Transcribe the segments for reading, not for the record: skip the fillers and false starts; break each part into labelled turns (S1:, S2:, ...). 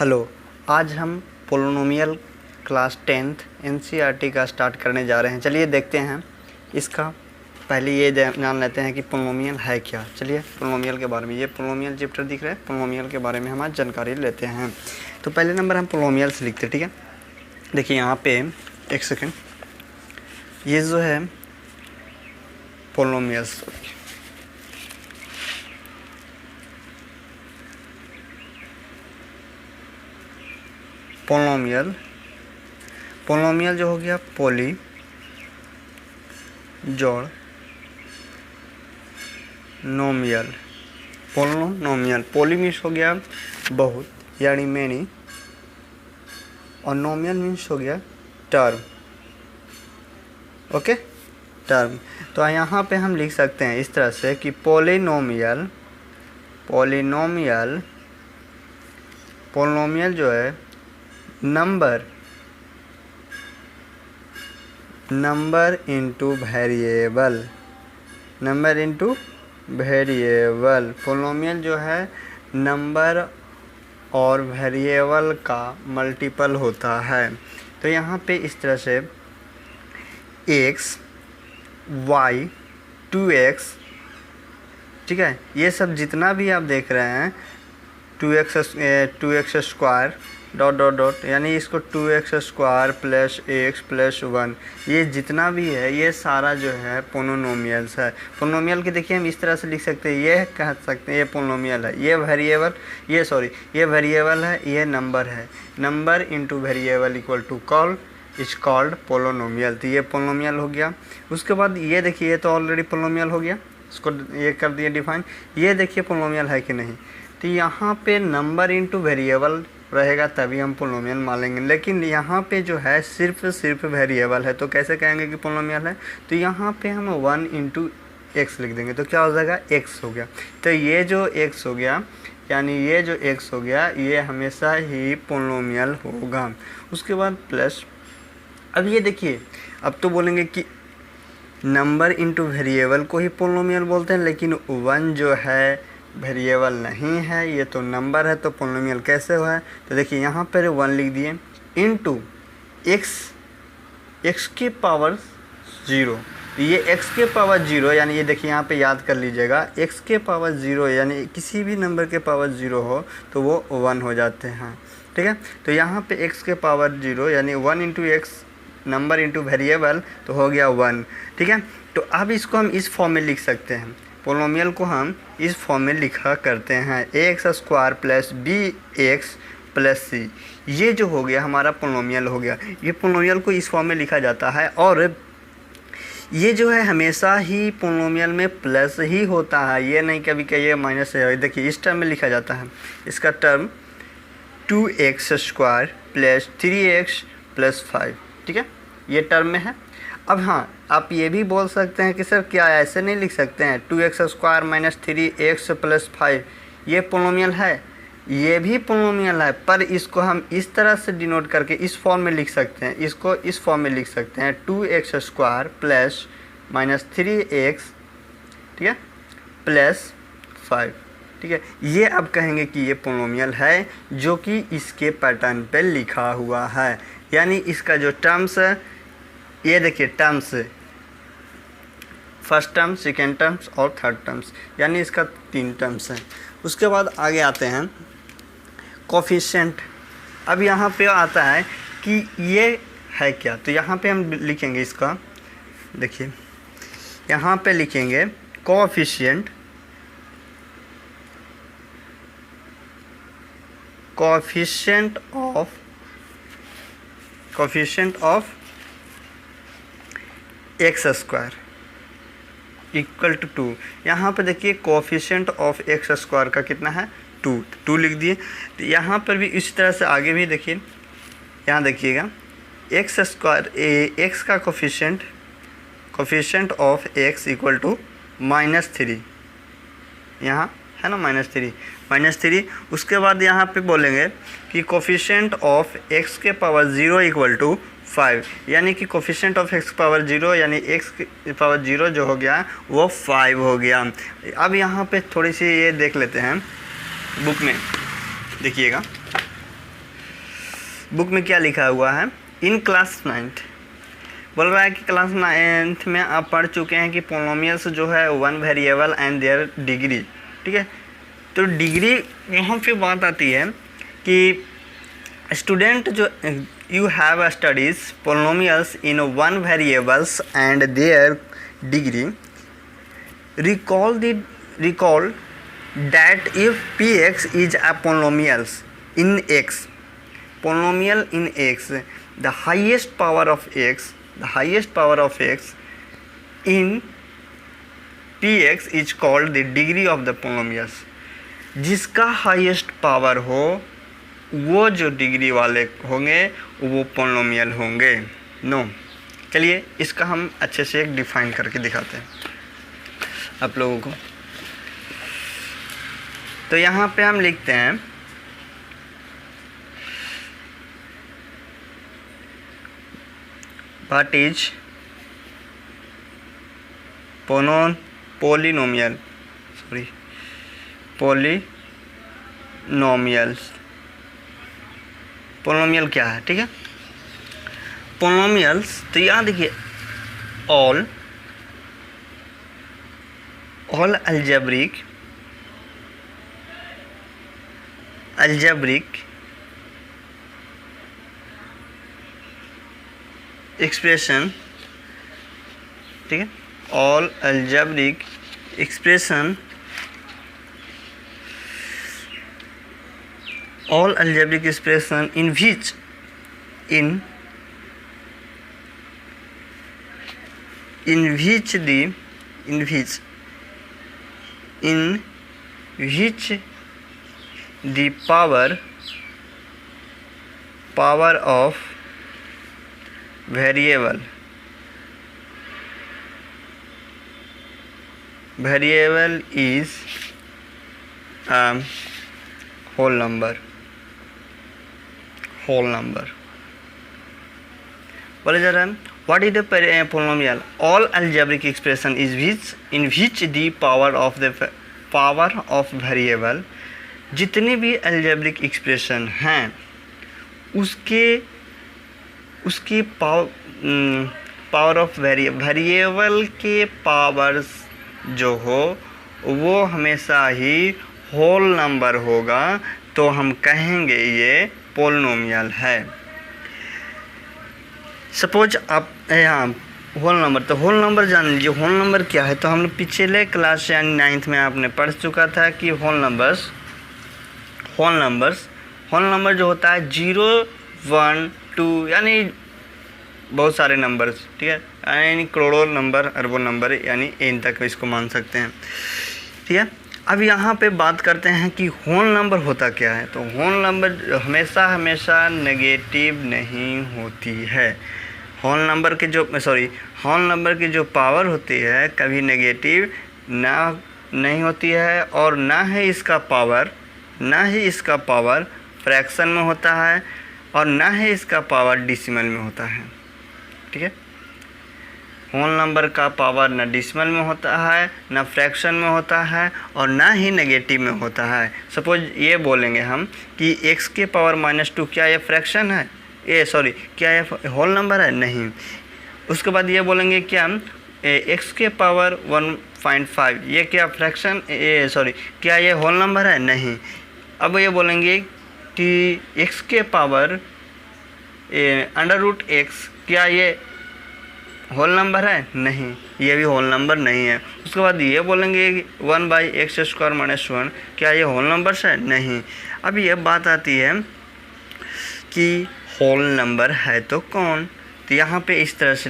S1: Hello, आज हम polynomial class 10th NCERT का स्टार्ट करने जा रहे हैं। चलिए देखते हैं इसका। पहले ये जान लेते हैं कि पोलिनोमियल है क्या। चलिए पोलिनोमियल के बारे में, ये पोलिनोमियल चैप्टर दिख रहा है, पोलिनोमियल के बारे में हम आज जानकारी लेते हैं। तो पहले नंबर हम पोलिनोमियल से लिखते हैं, ठीक है। देखिए यहाँ पे एक सेकेंड, ये जो है पोलिनोमियल्स, पोलिनोमियल जो हो गया पोली जोड़ नोमियल, पोलिनोमियल। पोली मीन्स हो गया बहुत यानी मैनी, और नोमियल मीन्स हो गया टर्म। Okay, term. तो यहाँ पे हम लिख सकते हैं इस तरह से कि पोलिनोमियल जो है नंबर इंटू वेरिएबल। पोलिनोमियल जो है नंबर और वेरिएबल का मल्टीपल होता है। तो यहाँ पे इस तरह से x, y, 2x, ठीक है, ये सब जितना भी आप देख रहे हैं 2x square dot dot dot, यानी इसको 2x square plus x plus 1, ये जितना भी है ये सारा जो है पोलिनोमियल्स है। पोलिनोमियल के देखिए हम इस तरह से लिख सकते हैं, ये कह सकते हैं ये पोलिनोमियल है, ये वेरिएबल है, ये नंबर है। Number into variable equal two is called polynomial. तो ये पोलिनोमियल हो गया। उसके बाद ये देखिए, ये तो ऑलरेडी पोलिनोमियल हो गया, इसको ये कर दिए डिफाइन। ये देखिए पोलिनोमियल है कि नहीं। तो यहाँ पे नंबर इंटू वेरिएबल रहेगा तभी हम पोलिनोमियल मानेंगे, लेकिन यहाँ पे जो है सिर्फ वेरिएबल है, तो कैसे कहेंगे कि पोलिनोमियल है। तो यहाँ पे हम 1 इंटू एक्स लिख देंगे, तो क्या हो जाएगा, x हो गया। तो ये जो x हो गया, यानी ये जो x हो गया, ये हमेशा ही पोलिनोमियल होगा। उसके बाद प्लस, अब ये देखिए, अब तो बोलेंगे कि नंबर इंटू वेरिएबल को ही पोलिनोमियल बोलते हैं, लेकिन 1 जो है वेरिएबल नहीं है, ये तो नंबर है, तो पोलिनोमियल कैसे हुआ है। तो देखिए यहाँ पर 1 लिख दिए इंटू x के पावर 0। ये x के पावर 0, यानी ये देखिए यहाँ पे याद कर लीजिएगा, x के पावर 0 यानी किसी भी नंबर के पावर 0 हो तो वो 1 हो जाते हैं, ठीक है। तो यहाँ पे x के पावर 0 यानी 1 into x, number into variable, तो हो गया 1, ठीक है। तो अब इसको हम इस फॉर्म में लिख सकते हैं, पोलिनोमियल को हम इस फॉर्म में लिखा करते हैं, ax square plus bx plus c। ये जो हो गया हमारा पोलिनोमियल हो गया। ये पोलिनोमियल को इस फॉर्म में लिखा जाता है, और ये जो है हमेशा ही पोलिनोमियल में प्लस ही होता है, ये नहीं कभी कहिए माइनस है। देखिए इस टर्म में लिखा जाता है, इसका term 2x square plus 3x plus 5, ठीक है, ये टर्म में है। अब हाँ, आप ये भी बोल सकते हैं कि सर क्या ऐसे नहीं लिख सकते हैं 2x square minus 3x plus 5, ये पोलिनोमियल है, ये भी पोलिनोमियल है, पर इसको हम इस तरह से डिनोट करके इस फॉर्म में लिख सकते हैं, इसको इस फॉर्म में लिख सकते हैं 2x square plus minus 3x, ठीक है, प्लस 5, ठीक है। ये अब कहेंगे कि ये पोलिनोमियल है जो कि इसके पैटर्न पे लिखा हुआ है, यानी इसका जो टर्म्स है, ये देखिए terms, first term, second terms और थर्ड टर्म्स, यानी इसका 3 टर्म्स हैं। उसके बाद आगे आते हैं कोफिशिएंट। अब यहाँ पे आता है कि ये है क्या, तो यहाँ पे हम लिखेंगे इसका, देखिए यहाँ पे लिखेंगे coefficient of x square equal to 2। यहाँ पर देखिए कोफिशिएंट ऑफ एक्स स्क्वायर का कितना है, 2 लिख दिए। तो यहाँ पर भी इस तरह से आगे भी देखिए, यहाँ देखिएगा एक्स स्क्वायर, एक्स का coefficient of x equal to -3, यहाँ है ना -3। उसके बाद यहाँ पे बोलेंगे कि कोफिशिएंट ऑफ एक्स के पावर 0 इक्वल टू 5, यानी कि कोफिशिएंट ऑफ एक्स पावर 0 यानी एक्स पावर 0 जो हो गया वो 5 हो गया। अब यहाँ पे थोड़ी सी ये देख लेते हैं बुक में, देखिएगा बुक में क्या लिखा हुआ है, इन क्लास 9th बोल रहा है कि क्लास 9th में आप पढ़ चुके हैं कि पोलिनोमियल्स जो है one variable and there degree, ठीक है। तो डिग्री यहाँ पे बात आती है कि स्टूडेंट जो you have studies polynomials in one variables and there degree, recall that if px is a polynomial in x, the highest power of x in px is called the degree of the polynomials। जिसका highest power हो वो जो degree वाले होंगे वो polynomial होंगे। No, चलिए इसका हम अच्छे से एक डिफाइन करके दिखाते हैं आप लोगों को। तो यहाँ पे हम लिखते हैं व्हाट इज पोलिनोमियल क्या है, ठीक है। पोलिनोमियल्स, तो यहाँ देखिए ऑल algebraic expression, ठीक है, all algebraic expression in which the power of variable is whole number। बोले जा रहा है what is the polynomial? All algebraic expression is in which the power of variable, जितने भी algebraic expression हैं उसके पावर ऑफ वेरिएबल के powers जो हो वो हमेशा ही होल नंबर होगा, तो हम कहेंगे ये पोलिनोमियल है। सपोज आप यहाँ होल नंबर, तो होल नंबर जान लीजिए होल नंबर क्या है। तो हम लोग पिछले क्लास यानी 9th में आपने पढ़ चुका था कि होल नंबर जो होता है 0, 1, 2 यानी बहुत सारे नंबर्स, ठीक है, यानी करोड़ों नंबर, अरबों नंबर, यानी n तक इसको मान सकते हैं, ठीक है। अब यहाँ पे बात करते हैं कि होल नंबर होता क्या है। तो होल नंबर हमेशा नेगेटिव नहीं होती है। होल नंबर की जो पावर होती है कभी नेगेटिव नहीं होती है, और ना ही इसका पावर फ्रैक्शन में होता है, और ना ही इसका पावर डेसिमल में होता है, ठीक है। होल नंबर का पावर ना डेसिमल में होता है, ना फ्रैक्शन में होता है, और ना ही नेगेटिव में होता है। सपोज ये बोलेंगे हम कि x के पावर -2 क्या ये फ्रैक्शन है, क्या ये होल नंबर है? नहीं। उसके बाद ये बोलेंगे क्या x के पावर 1.5 ये क्या फ्रैक्शन क्या ये होल नंबर है? नहीं। अब ये बोलेंगे कि x के पावर √x क्या ये होल नंबर है? नहीं, ये भी होल नंबर नहीं है। उसके बाद ये बोलेंगे 1/x² - 1 क्या ये होल नंबर है? नहीं। अब ये बात आती है कि होल नंबर है तो कौन? तो यहाँ पे इस तरह से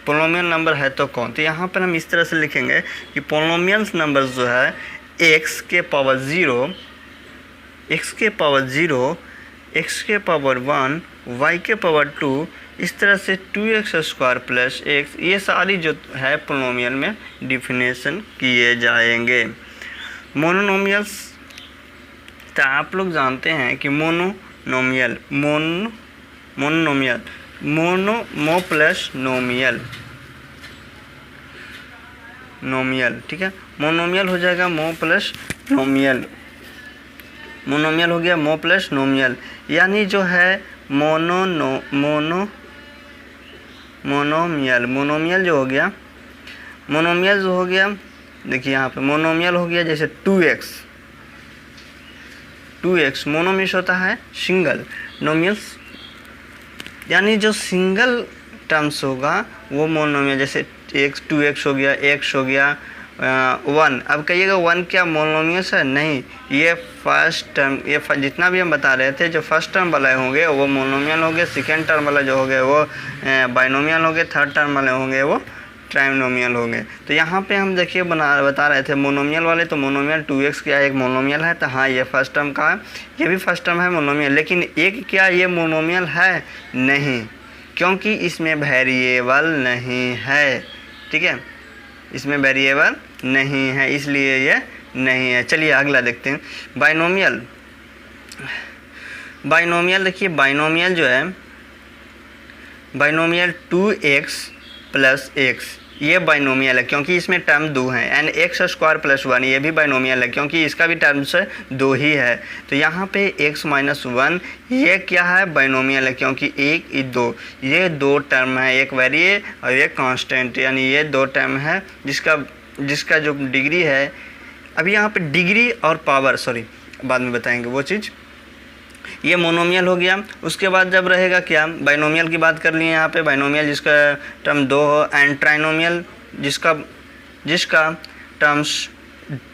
S1: पोलिनोमियल नंबर है तो कौन? तो यहाँ पर हम इस तरह से लिखेंगे कि पोलिनोमियल नंबर जो है x के पावर 0, x के पावर 0, x के पावर 1, y के पावर 2, इस तरह से 2x² + x, ये सारी जो है पोलिनोमियल में डिफिनेशन किए जाएंगे। मोनोनोमियल्स, तो आप लोग जानते हैं कि मोनो प्लस नोमियल, ठीक है। मोनोमियल हो जाएगा मो प्लस नोमियल। मोनोमियल हो गया मो प्लस नोमियल, यानी जो है मोनोमियल जो हो गया, मोनोमियल जो हो गया, देखिए यहाँ पे मोनोमियल हो गया जैसे 2x मोनोमियल होता है सिंगल, नोमियल्स यानी जो सिंगल टर्म्स होगा वो मोनोमियल, जैसे x 2x हो गया, x हो गया 1। अब कहिएगा 1 क्या मोनोमियल्स है? नहीं, ये फर्स्ट टर्म, ये जितना भी हम बता रहे थे जो फर्स्ट टर्म वाले होंगे वो मोनोमियल होंगे, सेकेंड टर्म वाला जो होंगे वो बाइनोमियल होंगे, थर्ड टर्म वाले होंगे वो ट्राइनोमियल होंगे। तो यहाँ पे हम देखिए बता रहे थे मोनोमियल वाले, तो मोनोमियल 2x क्या एक मोनोमियल है, तो हाँ ये फर्स्ट टर्म का है, ये भी फर्स्ट टर्म है मोनोमियल। लेकिन एक क्या ये मोनोमियल है? नहीं, क्योंकि इसमें वेरिएबल नहीं है, ठीक है, इसमें वेरिएबल नहीं है, इसलिए ये नहीं है। चलिए अगला देखते हैं, बाइनोमियल। देखिए बाइनोमियल जो है, बाइनोमियल 2x प्लस x, ये बाइनोमियल है क्योंकि इसमें टर्म 2 हैं, एंड x स्क्वायर प्लस 1 ये भी बाइनोमियल है क्योंकि इसका भी टर्म्स 2 ही है। तो यहाँ पे x माइनस 1 ये क्या है? बाइनोमियल है क्योंकि 1 2 ये 2 टर्म है, एक वेरिए और एक कांस्टेंट, यानी ये 2 टर्म है जिसका जो डिग्री है, अभी यहाँ पे डिग्री और पावर, सॉरी बाद में बताएंगे वो चीज़। ये मोनोमियल हो गया। उसके बाद जब रहेगा क्या, बाइनोमियल की बात कर लिए यहाँ पे, बाइनोमियल जिसका टर्म 2 हो, एंड ट्राइनोमियल जिसका टर्म्स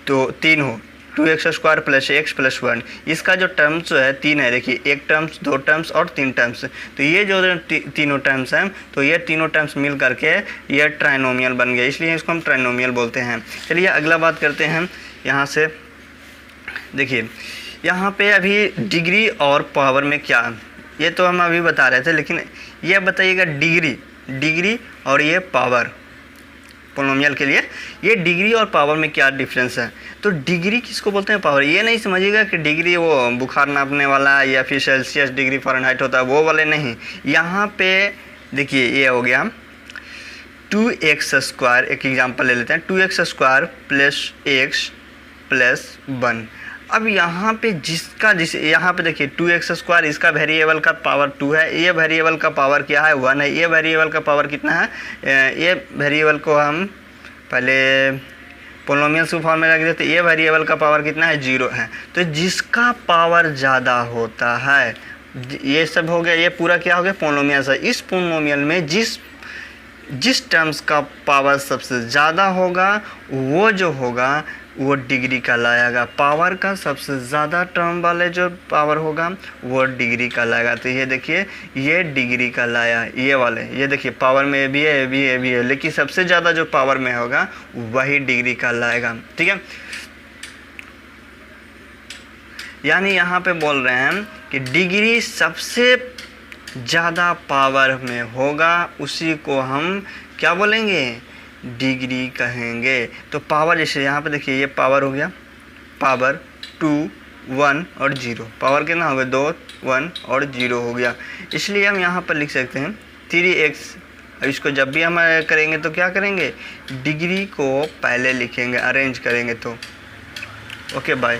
S1: 3 हो, 2x square plus x plus 1, इसका जो टर्म्स जो है 3 है, देखिए एक टर्म्स, 2 टर्म्स और 3 टर्म्स। तो ये जो तीनों टर्म्स हैं, तो ये तीनों टर्म्स मिल करके ये ट्राइनोमियल बन गया, इसलिए इसको हम ट्राइनोमियल बोलते हैं। चलिए अगला बात करते हैं यहाँ से। देखिए यहाँ पे अभी डिग्री और पावर में क्या, ये तो हम अभी बता रहे थे, लेकिन ये बताइएगा डिग्री और ये पावर, पोलिनोमियल के लिए ये डिग्री और पावर में क्या डिफरेंस है। तो डिग्री किसको बोलते हैं? पावर। ये नहीं समझिएगा कि डिग्री वो बुखार नापने वाला या फिर सेल्सियस डिग्री फ़ारेनहाइट होता है वो वाले नहीं। यहाँ पे देखिए ये हो गया 2x स्क्वायर, एक एग्जांपल ले लेते हैं, 2x square plus x plus 1। अब यहाँ पे यहाँ पे देखिए 2x स्क्वायर, इसका वेरिएबल का पावर 2 है, ये वेरिएबल का पावर क्या है? 1 है। ये वेरिएबल का पावर कितना है? ये वेरिएबल को हम पहले पोलिनोमियल के फॉर्म में रख देते, ये वेरिएबल का पावर कितना है? 0 है। तो जिसका पावर ज़्यादा होता है, ये सब हो गया, ये पूरा क्या हो गया? पोलिनोमियल है। इस पोलिनोमियल में जिस टर्म्स का पावर सबसे ज़्यादा होगा वो जो होगा वो डिग्री कहलाएगा। पावर का सबसे ज़्यादा टर्म वाले जो पावर होगा वो डिग्री कहलाएगा। तो ये देखिए ये डिग्री कहलाया, ये वाले, ये देखिए पावर में ये भी है, ये भी है, ये भी है, लेकिन सबसे ज़्यादा जो पावर में होगा वही डिग्री कहलाएगा, ठीक है। यानी यहाँ पे बोल रहे हैं कि डिग्री सबसे ज़्यादा पावर में होगा उसी को हम क्या बोलेंगे? डिग्री कहेंगे। तो पावर, जैसे यहाँ पे देखिए ये पावर हो गया, पावर 2 1 और 0, पावर कितना हो गया? 2 1 और 0 हो गया। इसलिए हम यहाँ पर लिख सकते हैं 3x। अब इसको जब भी हम करेंगे तो क्या करेंगे? डिग्री को पहले लिखेंगे, अरेंज करेंगे। तो ओके बाय।